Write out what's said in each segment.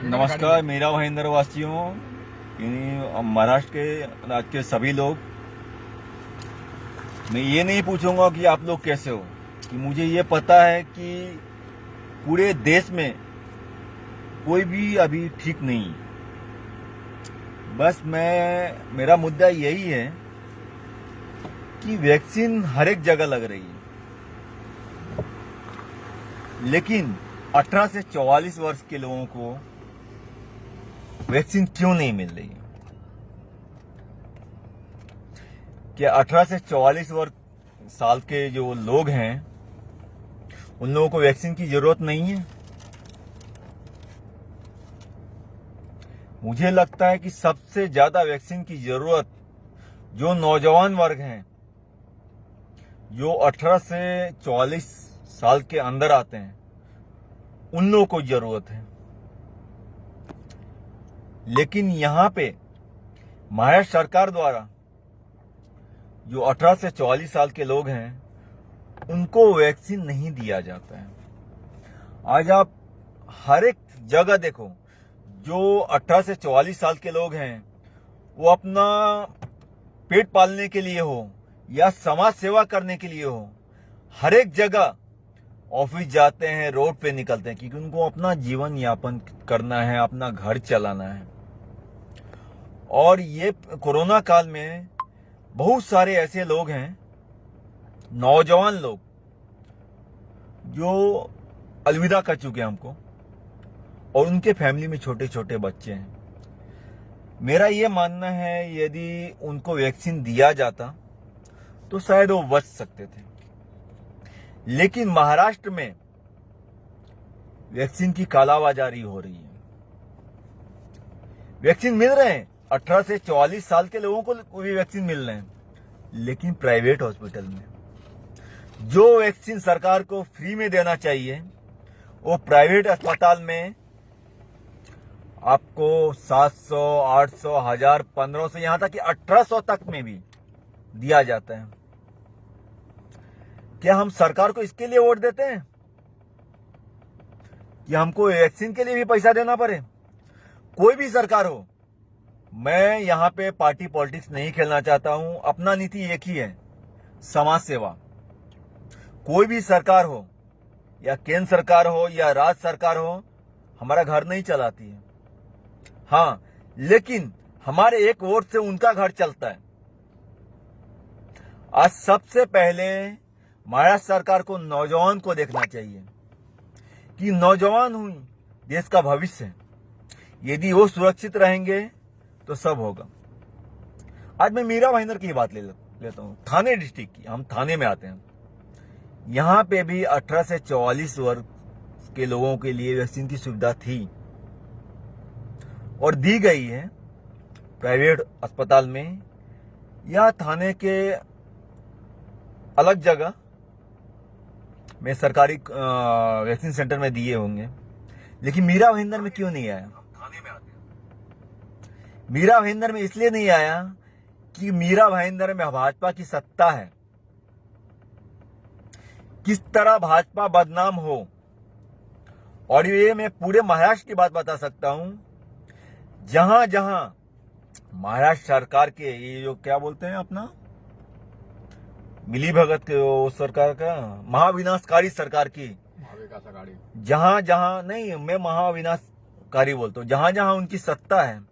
नमस्कार मेरा महेंद्र वासियों, यानी महाराष्ट्र के राज्य के सभी लोग। मैं ये नहीं पूछूंगा कि आप लोग कैसे हो, कि मुझे ये पता है कि पूरे देश में कोई भी अभी ठीक नहीं। बस मेरा मुद्दा यही है कि वैक्सीन हर एक जगह लग रही है, लेकिन 18 से 44 वर्ष के लोगों को वैक्सीन क्यों नहीं मिल रही है? क्या 18 से 44 वर्ष साल के जो लोग हैं उन लोगों को वैक्सीन की जरूरत नहीं है? मुझे लगता है कि सबसे ज्यादा वैक्सीन की जरूरत जो नौजवान वर्ग हैं, जो 18 से 44 साल के अंदर आते हैं, उन लोगों को जरूरत है। लेकिन यहां पे महाराष्ट्र सरकार द्वारा जो 18 से 44 साल के लोग हैं उनको वैक्सीन नहीं दिया जाता है। आज आप हर एक जगह देखो, जो 18 से 44 साल के लोग हैं वो अपना पेट पालने के लिए हो या समाज सेवा करने के लिए हो, हर एक जगह ऑफिस जाते हैं, रोड पे निकलते हैं, क्योंकि उनको अपना जीवन यापन करना है, अपना घर चलाना है। और ये कोरोना काल में बहुत सारे ऐसे लोग हैं, नौजवान लोग, जो अलविदा कर चुके हैं हमको, और उनके फैमिली में छोटे छोटे बच्चे हैं। मेरा ये मानना है यदि उनको वैक्सीन दिया जाता तो शायद वो बच सकते थे। लेकिन महाराष्ट्र में वैक्सीन की कालाबाजारी हो रही है। वैक्सीन मिल रहे हैं, 18 से 44 साल के लोगों को भी वैक्सीन मिल रहे हैं, लेकिन प्राइवेट हॉस्पिटल में। जो वैक्सीन सरकार को फ्री में देना चाहिए वो प्राइवेट अस्पताल में आपको 700, 800, 1000, 1500, यहां तक कि 1800 तक में भी दिया जाता है। क्या हम सरकार को इसके लिए वोट देते हैं कि हमको वैक्सीन के लिए भी पैसा देना पड़े? कोई भी सरकार हो, मैं यहां पे पार्टी पॉलिटिक्स नहीं खेलना चाहता हूं। अपना नीति एक ही है, समाज सेवा। कोई भी सरकार हो, या केंद्र सरकार हो या राज्य सरकार हो, हमारा घर नहीं चलाती है। हाँ, लेकिन हमारे एक वोट से उनका घर चलता है। आज सबसे पहले महाराष्ट्र सरकार को नौजवान को देखना चाहिए कि नौजवान हुई देश का भविष्य है। यदि वो सुरक्षित रहेंगे तो सब होगा। आज मैं मीरा भाईंदर की बात लेता हूं, थाने डिस्ट्रिक्ट की। हम थाने में आते हैं। यहां पे भी 18 से 44 वर्ष के लोगों के लिए वैक्सीन की सुविधा थी और दी गई है प्राइवेट अस्पताल में या थाने के अलग जगह में सरकारी वैक्सीन सेंटर में दिए होंगे। लेकिन मीरा भाईंदर में क्यों नहीं आया? मीरा भाईंदर में इसलिए नहीं आया कि मीरा भाईंदर में भाजपा की सत्ता है। किस तरह भाजपा बदनाम हो, और ये मैं पूरे महाराष्ट्र की बात बता सकता हूं। जहां जहां महाराष्ट्र सरकार के ये जो क्या बोलते हैं अपना मिली भगत के वो सरकार का महाविनाशकारी सरकार की, जहां जहां नहीं, मैं महाविनाशकारी बोलता हूं, जहां जहां उनकी सत्ता है,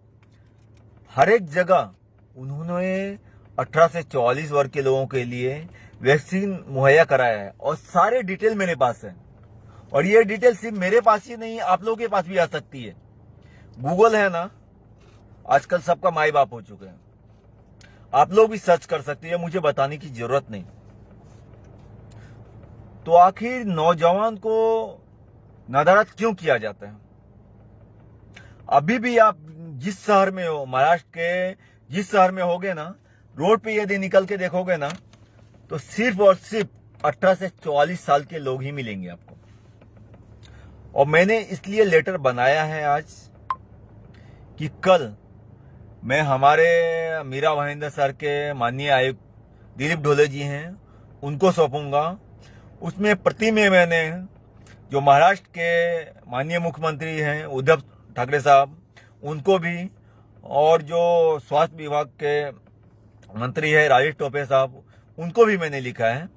हर एक जगह उन्होंने 18 से 44 वर्ग के लोगों के लिए वैक्सीन मुहैया कराया है। और सारे डिटेल मेरे पास है, और ये डिटेल सिर्फ मेरे पास ही नहीं, आप लोगों के पास भी आ सकती है। गूगल है ना, आजकल सबका माई बाप हो चुके हैं। आप लोग भी सर्च कर सकते हैं, मुझे बताने की जरूरत नहीं। तो आखिर नौजवान को नदारद क्यों किया जाता है? अभी भी आप जिस शहर में हो, महाराष्ट्र के जिस शहर में होगे ना, रोड पे यदि निकल के देखोगे ना, तो सिर्फ और सिर्फ 18 से 44 साल के लोग ही मिलेंगे आपको। और मैंने इसलिए लेटर बनाया है आज कि कल मैं हमारे मीरा भाईंदर सर के माननीय आयुक्त दिलीप ढोले जी हैं, उनको सौंपूंगा। उसमें प्रति में मैंने जो महाराष्ट्र के माननीय मुख्यमंत्री हैं उद्धव ठाकरे साहब, उनको भी, और जो स्वास्थ्य विभाग के मंत्री है राजेश टोपे साहब, उनको भी मैंने लिखा है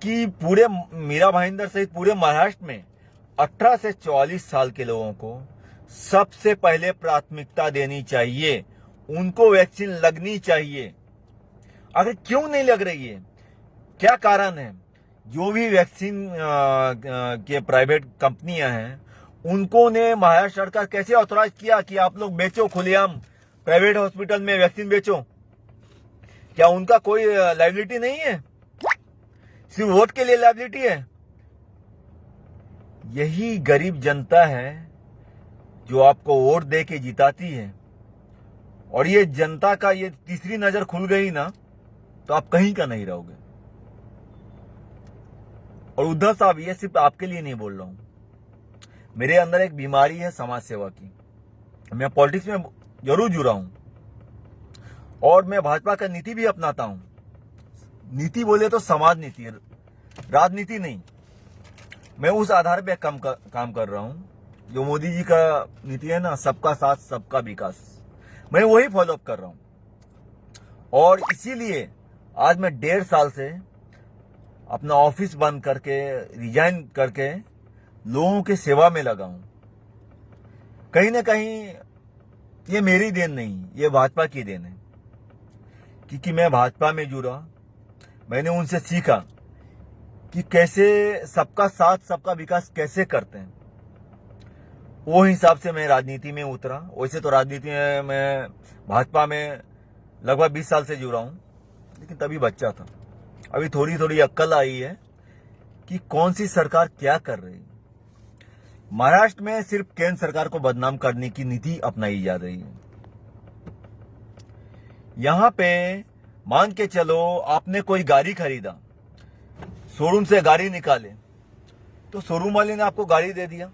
कि पूरे मीरा भाईंदर सहित पूरे महाराष्ट्र में 18 से 44 साल के लोगों को सबसे पहले प्राथमिकता देनी चाहिए, उनको वैक्सीन लगनी चाहिए। अगर क्यों नहीं लग रही है, क्या कारण है? जो भी वैक्सीन के प्राइवेट कंपनियां हैं, उनको ने महाराष्ट्र सरकार कैसे ऑथराइज किया कि आप लोग बेचो, खुलेआम प्राइवेट हॉस्पिटल में वैक्सीन बेचो? क्या उनका कोई लायबिलिटी नहीं है? सिर्फ वोट के लिए लायबिलिटी है? यही गरीब जनता है जो आपको वोट दे के जिताती है, और ये जनता का ये तीसरी नजर खुल गई ना, तो आप कहीं का नहीं रहोगे। और उद्धव साहब, ये सिर्फ आपके लिए नहीं बोल रहा हूं, मेरे अंदर एक बीमारी है समाज सेवा की। मैं पॉलिटिक्स में जरूर जुड़ा हूं, और मैं भाजपा का नीति भी अपनाता हूं। नीति बोले तो समाज नीति, राजनीति नहीं। मैं उस आधार पे काम कर रहा हूं जो मोदी जी का नीति है ना, सबका साथ सबका विकास, मैं वही फॉलो अप कर रहा हूं। और इसीलिए आज मैं 1.5 साल से अपना ऑफिस बंद करके, रिजाइन करके लोगों की सेवा में लगा हूं। कहीं ना कहीं ये मेरी देन नहीं, ये भाजपा की देन है, क्योंकि मैं भाजपा में जुड़ा, मैंने उनसे सीखा कि कैसे सबका साथ सबका विकास कैसे करते हैं। वो हिसाब से मैं राजनीति में उतरा। वैसे तो राजनीति में मैं भाजपा में लगभग 20 साल से जुड़ा हूं, लेकिन तभी बच्चा था। अभी थोड़ी थोड़ी अक्ल आई है कि कौन सी सरकार क्या कर रही है। महाराष्ट्र में सिर्फ केंद्र सरकार को बदनाम करने की नीति अपनाई जा रही है। यहां पे मान के चलो, आपने कोई गाड़ी खरीदा, शोरूम से गाड़ी निकाले, तो शोरूम वाले ने आपको गाड़ी दे दिया,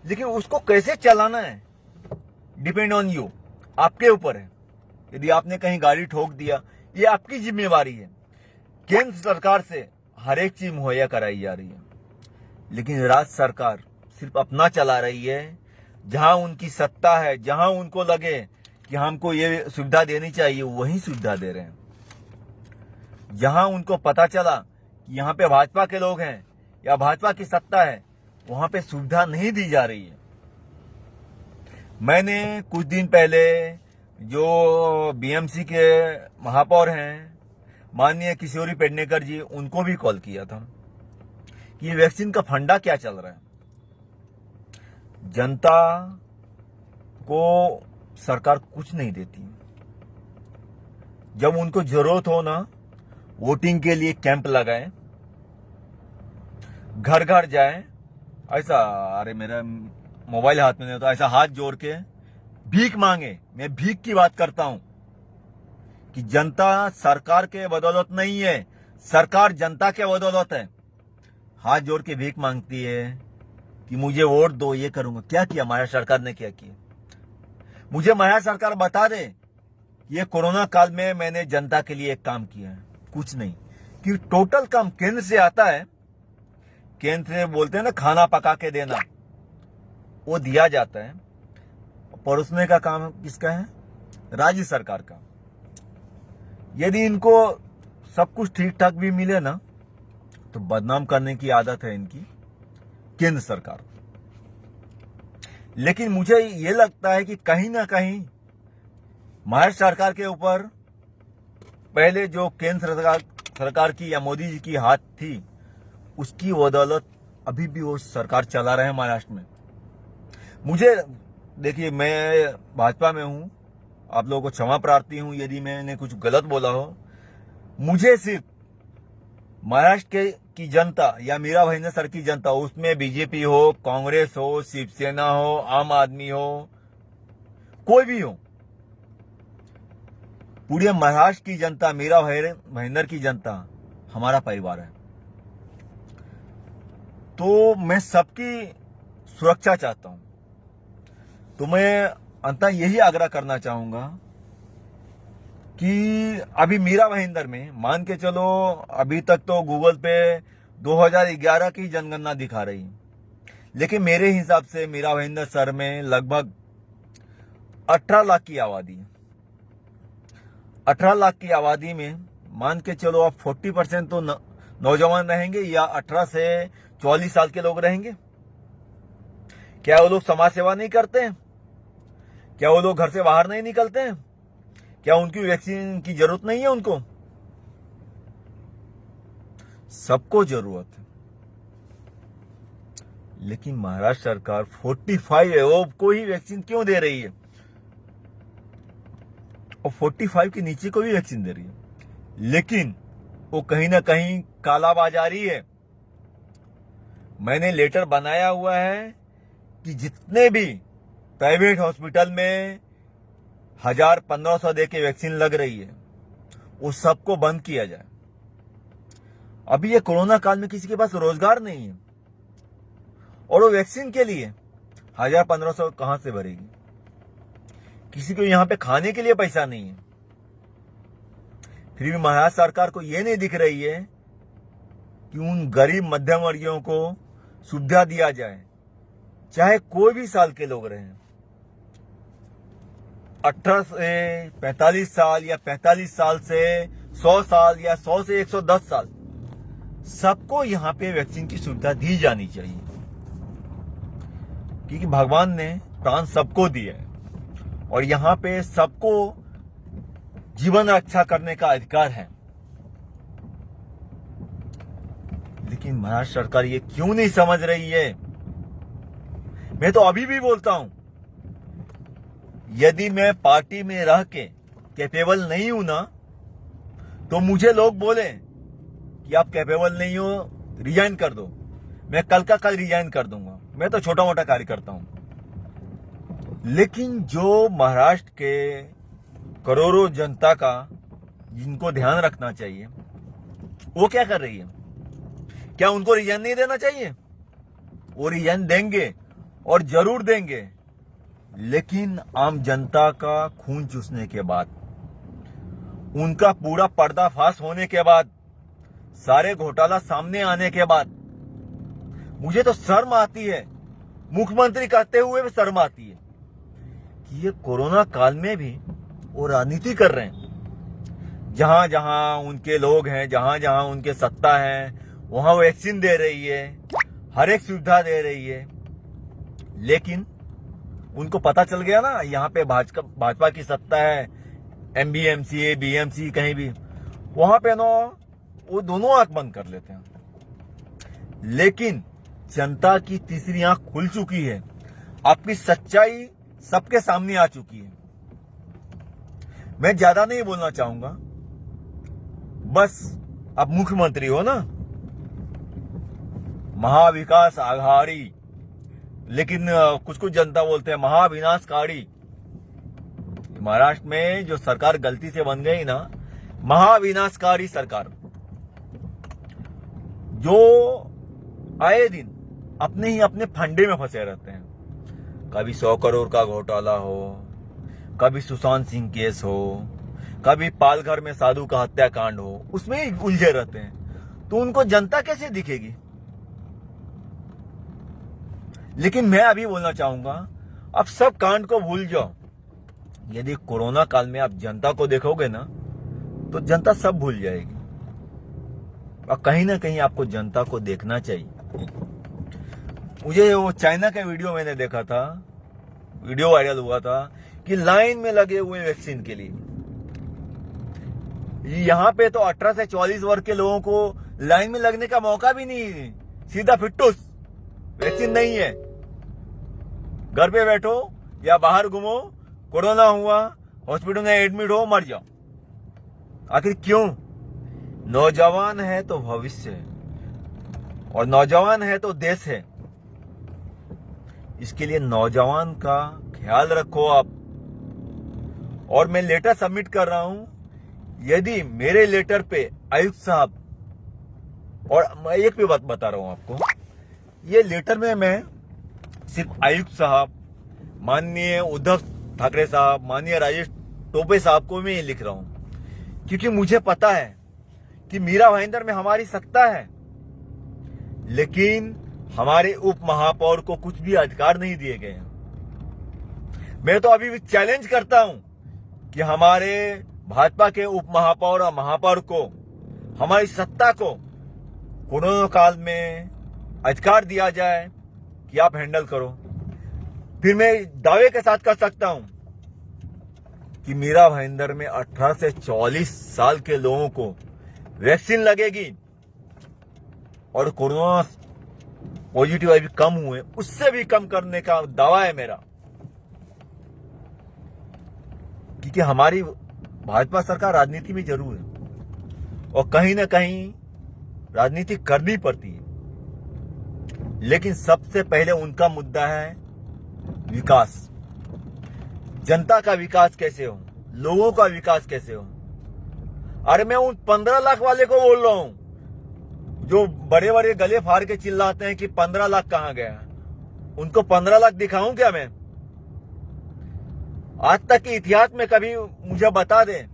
लेकिन उसको कैसे चलाना है डिपेंड ऑन यू, आपके ऊपर है। यदि आपने कहीं गाड़ी ठोक दिया, ये आपकी जिम्मेवारी है। केंद्र सरकार से हर एक चीज मुहैया कराई जा रही है, लेकिन राज्य सरकार सिर्फ अपना चला रही है। जहां उनकी सत्ता है, जहां उनको लगे कि हमको ये सुविधा देनी चाहिए, वही सुविधा दे रहे हैं। जहां उनको पता चला कि यहाँ पे भाजपा के लोग हैं या भाजपा की सत्ता है, वहां पे सुविधा नहीं दी जा रही है। मैंने कुछ दिन पहले जो बीएमसी के महापौर हैं, माननीय किशोरी पेडनेकर जी, उनको भी कॉल किया था कि ये वैक्सीन का फंडा क्या चल रहा है। जनता को सरकार कुछ नहीं देती। जब उनको जरूरत हो ना, वोटिंग के लिए कैंप लगाए, घर घर जाए, ऐसा, अरे मेरा मोबाइल हाथ में नहीं होता, ऐसा हाथ जोड़ के भीख मांगे। मैं भीख की बात करता हूं कि जनता सरकार के बदौलत नहीं है, सरकार जनता के बदौलत है। हाथ जोड़ के भीख मांगती है कि मुझे वोट दो, ये करूंगा। क्या किया महाराष्ट्र सरकार ने? क्या किया? मुझे महाराष्ट्र सरकार बता दे, ये कोरोना काल में मैंने जनता के लिए एक काम किया है। कुछ नहीं, कि टोटल काम केंद्र से आता है। केंद्र से बोलते हैं ना, खाना पका के देना, वो दिया जाता है। परोसने का काम किसका है? राज्य सरकार का। यदि इनको सब कुछ ठीक ठाक भी मिले ना, तो बदनाम करने की आदत है इनकी केंद्र सरकार। लेकिन मुझे ये लगता है कि कहीं ना कहीं महाराष्ट्र सरकार के ऊपर पहले जो केंद्र सरकार की या मोदी जी की हाथ थी, उसकी बदौलत अभी भी वो सरकार चला रहे हैं महाराष्ट्र में। मुझे देखिए, मैं भाजपा में हूं, आप लोगों को क्षमा प्रार्थी हूं यदि मैंने कुछ गलत बोला हो। मुझे सिर्फ महाराष्ट्र की जनता या मीरा भाईंदर सर की जनता, उसमें बीजेपी हो, कांग्रेस हो, शिवसेना हो, आम आदमी हो, कोई भी हो, पूरे महाराष्ट्र की जनता, मीरा भाईंदर की जनता हमारा परिवार है। तो मैं सबकी सुरक्षा चाहता हूं। तो मैं अंततः यही आग्रह करना चाहूंगा कि अभी मीरा भाईंदर में मान के चलो, अभी तक तो गूगल पे 2011 की जनगणना दिखा रही है, लेकिन मेरे हिसाब से मीरा भाईंदर सर में लगभग 18 लाख की आबादी है। 18 लाख की आबादी में मान के चलो आप 40% तो नौजवान रहेंगे या 18 से 44 साल के लोग रहेंगे। क्या वो लोग समाज सेवा नहीं करते हैं? क्या वो लोग घर से बाहर नहीं निकलते हैं? क्या उनकी वैक्सीन की जरूरत नहीं है? उनको सबको जरूरत है। लेकिन महाराष्ट्र सरकार 45 एबव को ही वैक्सीन क्यों दे रही है और 45 के नीचे को भी वैक्सीन दे रही है? लेकिन वो कहीं ना कहीं कालाबाजारी है। मैंने लेटर बनाया हुआ है कि जितने भी प्राइवेट हॉस्पिटल में 1000-1500 दे के वैक्सीन लग रही है वो सबको बंद किया जाए। अभी ये कोरोना काल में किसी के पास रोजगार नहीं है और वो वैक्सीन के लिए 1000-1500 कहां से भरेगी? किसी को यहां पे खाने के लिए पैसा नहीं है। फिर भी महाराष्ट्र सरकार को ये नहीं दिख रही है कि उन गरीब मध्यम वर्गीयों को सुविधा दिया जाए, चाहे कोई भी साल के लोग रहें, 18 से 45 साल या 45 साल से 100 साल या 100 से 110 साल, सबको यहां पे वैक्सीन की सुविधा दी जानी चाहिए। क्योंकि भगवान ने प्राण सबको दिए है और यहां पे सबको जीवन रक्षा करने का अधिकार है। लेकिन महाराष्ट्र सरकार ये क्यों नहीं समझ रही है? मैं तो अभी भी बोलता हूं, यदि मैं पार्टी में रह के कैपेबल नहीं हूं ना, तो मुझे लोग बोले कि आप कैपेबल नहीं हो, रिजाइन कर दो। मैं कल का कल रिजाइन कर दूंगा। मैं तो छोटा मोटा कार्य करता हूं। लेकिन जो महाराष्ट्र के करोड़ों जनता का जिनको ध्यान रखना चाहिए, वो क्या कर रही है? क्या उनको रिजाइन नहीं देना चाहिए? वो रिजाइन देंगे और जरूर देंगे, लेकिन आम जनता का खून चूसने के बाद, उनका पूरा पर्दाफाश होने के बाद, सारे घोटाला सामने आने के बाद मुझे तो शर्म आती है, मुख्यमंत्री कहते हुए भी शर्म आती है कि ये कोरोना काल में भी वो राजनीति कर रहे हैं। जहां जहां उनके लोग हैं, जहां जहां उनके सत्ता है, वहां वैक्सीन दे रही है, हर एक सुविधा दे रही है। लेकिन उनको पता चल गया ना यहाँ पे भाजपा की सत्ता है, एमबीएमसी बीएमसी कहीं भी, वहां पे ना वो दोनों आंख बंद कर लेते हैं। लेकिन जनता की तीसरी आंख खुल चुकी है, आपकी सच्चाई सबके सामने आ चुकी है। मैं ज्यादा नहीं बोलना चाहूंगा, बस आप मुख्यमंत्री हो ना, महाविकास आघाड़ी, लेकिन कुछ कुछ जनता बोलते हैं महाविनाशकारी। महाराष्ट्र में जो सरकार गलती से बन गई ना, महाविनाशकारी सरकार, जो आए दिन अपने ही अपने फंडे में फंसे रहते हैं। कभी 100 करोड़ का घोटाला हो, कभी सुशांत सिंह केस हो, कभी पालघर में साधु का हत्याकांड हो, उसमें ही उलझे रहते हैं। तो उनको जनता कैसे दिखेगी? लेकिन मैं अभी बोलना चाहूंगा, अब सब कांड को भूल जाओ। यदि कोरोना काल में आप जनता को देखोगे ना, तो जनता सब भूल जाएगी। और कहीं ना कहीं आपको जनता को देखना चाहिए। मुझे वो चाइना का वीडियो मैंने देखा था, वीडियो वायरल हुआ था कि लाइन में लगे हुए वैक्सीन के लिए। यहां पे तो 18 से 44 वर्ग के लोगों को लाइन में लगने का मौका भी नहीं, सीधा फिट्टूस, वैक्सीन नहीं है, घर पे बैठो या बाहर घूमो, कोरोना हुआ, हॉस्पिटल में एडमिट हो, मर जाओ। आखिर क्यों? नौजवान है तो भविष्य है, और नौजवान है तो देश है। इसके लिए नौजवान का ख्याल रखो आप। और मैं लेटर सबमिट कर रहा हूं, यदि मेरे लेटर पे आयुक्त साहब, और मैं एक भी बात बता रहा हूं आपको, ये लेटर में मैं सिर्फ आयुक्त साहब, माननीय उद्धव ठाकरे साहब, माननीय राजेश टोपे साहब को मैं लिख रहा हूं, क्योंकि मुझे पता है कि मीरा भाईंदर में हमारी सत्ता है, लेकिन हमारे उप महापौर को कुछ भी अधिकार नहीं दिए गए हैं। मैं तो अभी भी चैलेंज करता हूं कि हमारे भाजपा के उप महापौर और महापौर को हमारी सत्ता को कोरोना काल में अधिकार दिया जाए कि आप हैंडल करो। फिर मैं दावे के साथ कह सकता हूं कि मीरा भाईंदर में 18 से 44 साल के लोगों को वैक्सीन लगेगी और कोरोना पॉजिटिव अभी कम हुए, उससे भी कम करने का दावा है मेरा। क्योंकि हमारी भाजपा सरकार राजनीति में जरूर है और कहीं ना कहीं राजनीति करनी पड़ती है, लेकिन सबसे पहले उनका मुद्दा है विकास। जनता का विकास कैसे हो, लोगों का विकास कैसे हो। अरे मैं उन 15 लाख वाले को बोल रहा हूं जो बड़े बड़े गले फाड़ के चिल्लाते हैं कि 15 लाख कहां गया। उनको 15 लाख दिखाऊं क्या मैं? आज तक के इतिहास में कभी मुझे बता दें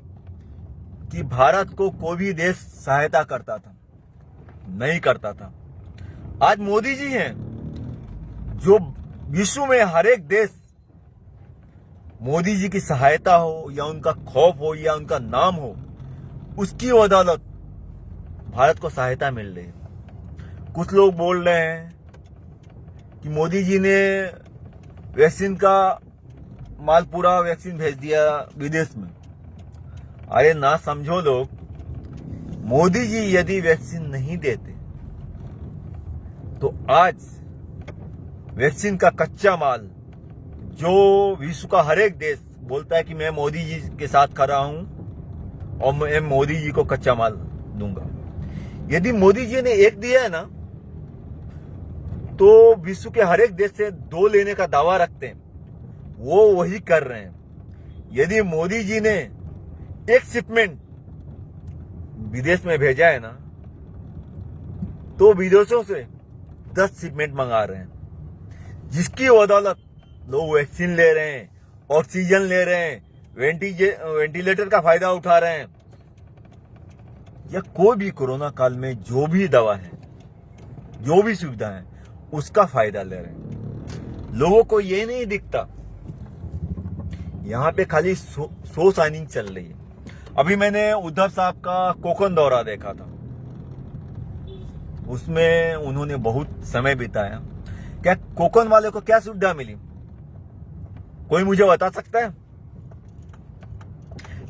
कि भारत को कोई भी देश सहायता करता था? नहीं करता था। आज मोदी जी हैं जो विश्व में हर एक देश मोदी जी की सहायता हो या उनका खौफ हो या उनका नाम हो, उसकी बदौलत भारत को सहायता मिल रही है। कुछ लोग बोल रहे हैं कि मोदी जी ने वैक्सीन का माल पूरा वैक्सीन भेज दिया विदेश में। अरे ना समझो लोग, मोदी जी यदि वैक्सीन नहीं देते तो आज वैक्सीन का कच्चा माल जो विश्व का हर एक देश बोलता है कि मैं मोदी जी के साथ खड़ा हूं और मैं मोदी जी को कच्चा माल दूंगा, यदि मोदी जी ने एक दिया है ना तो विश्व के हर एक देश से 2 लेने का दावा रखते हैं, वो वही कर रहे हैं। यदि मोदी जी ने एक शिपमेंट विदेश में भेजा है ना तो विदेशों से 10 शिपमेंट मंगा रहे हैं, जिसकी बदौलत लोग वैक्सीन ले रहे हैं, ऑक्सीजन ले रहे हैं, वेंटिलेटर का फायदा उठा रहे हैं, या कोई भी कोरोना काल में जो भी दवा है, जो भी सुविधा है, उसका फायदा ले रहे हैं। लोगों को ये नहीं दिखता, यहां पे खाली शो साइनिंग चल रही है। अभी मैंने उद्धव साहब का कोकण दौरा देखा था, उसमें उन्होंने बहुत समय बिताया। क्या कोकण वाले को क्या सुविधा मिली, कोई मुझे बता सकता है?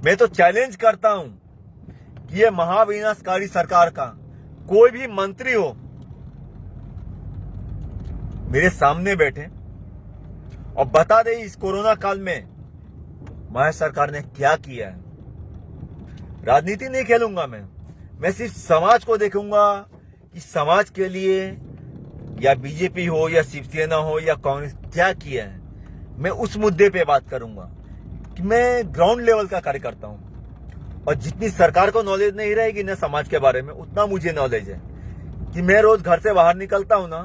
मैं तो चैलेंज करता हूं कि ये महाविनाशकारी सरकार का कोई भी मंत्री हो, मेरे सामने बैठे और बता दे इस कोरोना काल में महाराष्ट्र सरकार ने क्या किया है। राजनीति नहीं खेलूंगा मैं सिर्फ समाज को देखूंगा कि समाज के लिए या बीजेपी हो या शिवसेना हो या कांग्रेस क्या किया है। मैं उस मुद्दे पे बात करूंगा कि मैं ग्राउंड लेवल का कार्य करता हूं और जितनी सरकार को नॉलेज नहीं रहेगी ना समाज के बारे में, उतना मुझे नॉलेज है कि मैं रोज घर से बाहर निकलता हूं ना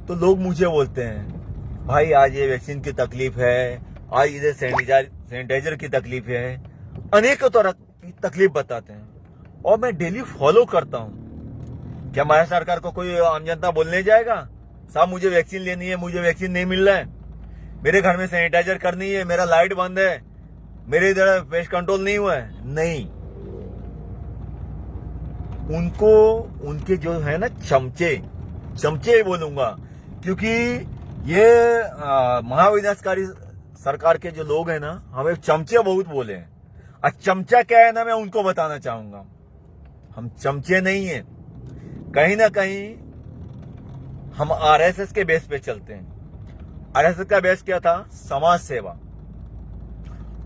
तो लोग मुझे बोलते हैं भाई आज ये वैक्सीन की तकलीफ है, आज इधर सैनिटाइजर की तकलीफ है, अनेकों तरह की तकलीफ बताते हैं और मैं डेली फॉलो करता हूं। क्या महाराष्ट्र सरकार को कोई आम जनता बोलने जाएगा साहब मुझे वैक्सीन लेनी है, मुझे वैक्सीन नहीं मिल रहा है, मेरे घर में सैनिटाइजर करनी है, मेरा लाइट बंद है, मेरे इधर पेस्ट कंट्रोल नहीं हुआ है? नहीं, उनको उनके जो है ना चमचे ही बोलूंगा, क्योंकि ये महाविनाशकारी सरकार के जो लोग हैं ना हमें चमचे बहुत बोले हैं। और चमचा क्या है ना मैं उनको बताना चाहूंगा, हम चमचे नहीं है, कहीं ना कहीं हम आरएसएस के बेस पे चलते हैं। आरएसएस का बेस क्या था? समाज सेवा,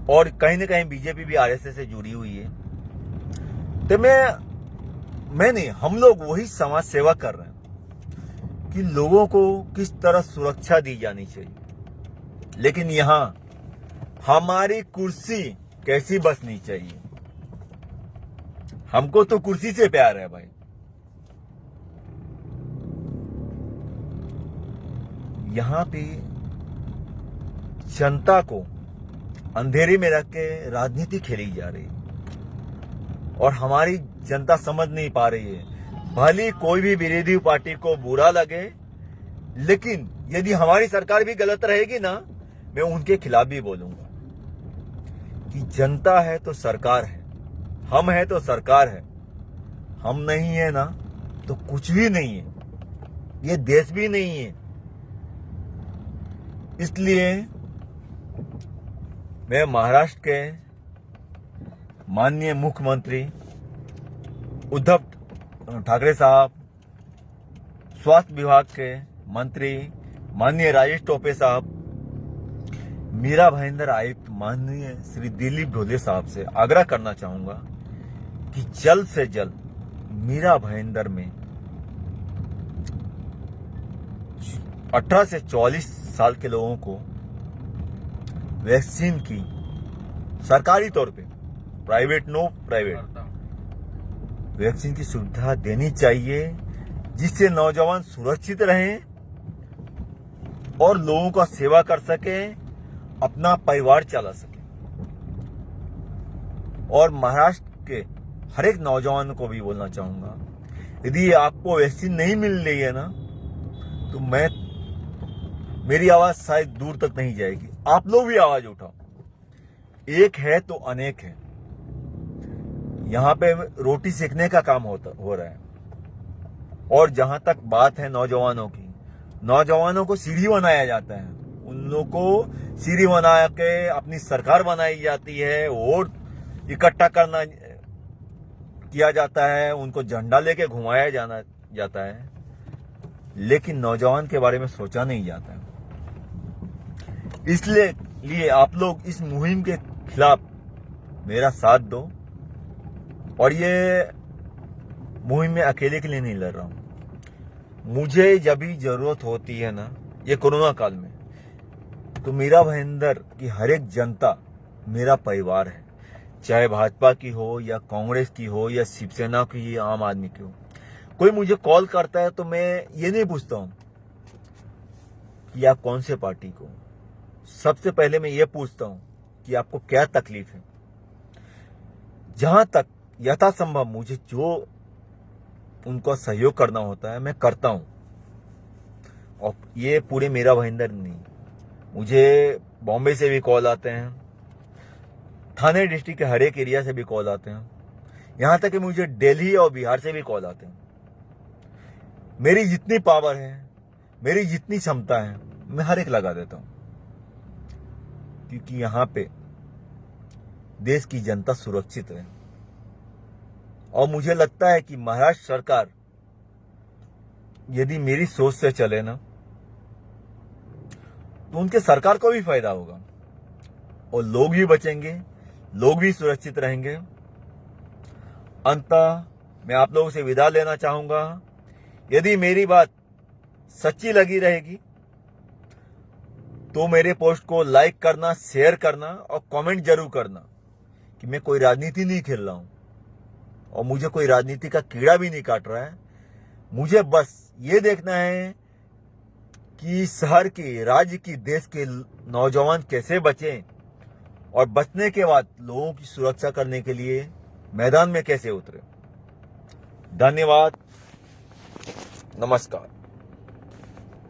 और कहीं ना कहीं बीजेपी भी आरएसएस से जुड़ी हुई है। तो मैं नहीं, हम लोग वही समाज सेवा कर रहे हैं कि लोगों को किस तरह सुरक्षा दी जानी चाहिए, लेकिन यहां हमारी कुर्सी कैसी बसनी चाहिए। हमको तो कुर्सी से प्यार है भाई। यहां पे जनता को अंधेरे में रख के राजनीति खेली जा रही है और हमारी जनता समझ नहीं पा रही है। भले कोई भी विरोधी पार्टी को बुरा लगे, लेकिन यदि हमारी सरकार भी गलत रहेगी ना, मैं उनके खिलाफ भी बोलूंगा कि जनता है तो सरकार है, हम है तो सरकार है, हम नहीं है ना तो कुछ भी नहीं है, ये देश भी नहीं है। इसलिए मैं महाराष्ट्र के माननीय मुख्यमंत्री उद्धव ठाकरे साहब, स्वास्थ्य विभाग के मंत्री माननीय राजेश टोपे साहब, मीरा भाईंदर आयुक्त माननीय श्री दिलीप ढोले साहब से आग्रह करना चाहूंगा कि जल्द से जल्द मीरा भाईंदर में 18 से 44 साल के लोगों को वैक्सीन की सरकारी तौर पे, प्राइवेट नो प्राइवेट, वैक्सीन की सुविधा देनी चाहिए, जिससे नौजवान सुरक्षित रहें और लोगों का सेवा कर सकें, अपना परिवार चला सकें। और महाराष्ट्र के हर एक नौजवान को भी बोलना चाहूंगा, यदि आपको वैक्सीन नहीं मिल रही है ना, तो मेरी आवाज शायद दूर तक नहीं जाएगी। आप लोग भी आवाज उठाओ, एक है तो अनेक है। यहां पे रोटी सेकने का काम हो रहा है। और जहां तक बात है नौजवानों की, नौजवानों को सीढ़ी बनाया जाता है, उन लोगों को सीढ़ी बना के अपनी सरकार बनाई जाती है, वोट इकट्ठा किया जाता है, उनको झंडा लेके घुमाया जाता है, लेकिन नौजवान के बारे में सोचा नहीं जाता है। इसलिए आप लोग इस मुहिम के खिलाफ मेरा साथ दो। और ये मुहिम में अकेले के लिए नहीं लड़ रहा हूं। मुझे जब भी जरूरत होती है ना, ये कोरोना काल में, तो मीरा भाईंदर की हर एक जनता मेरा परिवार है, चाहे भाजपा की हो या कांग्रेस की हो या शिवसेना की या आम आदमी की हो। कोई मुझे कॉल करता है तो मैं ये नहीं पूछता हूं कि आप कौन से पार्टी को, सबसे पहले मैं ये पूछता हूं कि आपको क्या तकलीफ है। जहां तक यथासंभव मुझे जो उनको सहयोग करना होता है मैं करता हूं। और ये पूरे मीरा भाईंदर नहीं, मुझे बॉम्बे से भी कॉल आते हैं, थाने डिस्ट्रिक्ट के हर एक एरिया से भी कॉल आते हैं, यहां तक कि मुझे दिल्ली और बिहार से भी कॉल आते हैं। मेरी जितनी पावर है, मेरी जितनी क्षमता है, मैं हर एक लगा देता हूं, क्योंकि यहां पे देश की जनता सुरक्षित है। और मुझे लगता है कि महाराष्ट्र सरकार यदि मेरी सोच से चले ना, तो उनके सरकार को भी फायदा होगा और लोग भी बचेंगे, लोग भी सुरक्षित रहेंगे। अंततः मैं आप लोगों से विदा लेना चाहूंगा। यदि मेरी बात सच्ची लगी रहेगी तो मेरे पोस्ट को लाइक करना, शेयर करना और कमेंट जरूर करना कि मैं कोई राजनीति नहीं खेल रहा हूं और मुझे कोई राजनीति का कीड़ा भी नहीं काट रहा है। मुझे बस ये देखना है कि शहर के, राज्य की, देश के नौजवान कैसे बचें और बचने के बाद लोगों की सुरक्षा करने के लिए मैदान में कैसे उतरे। धन्यवाद, नमस्कार।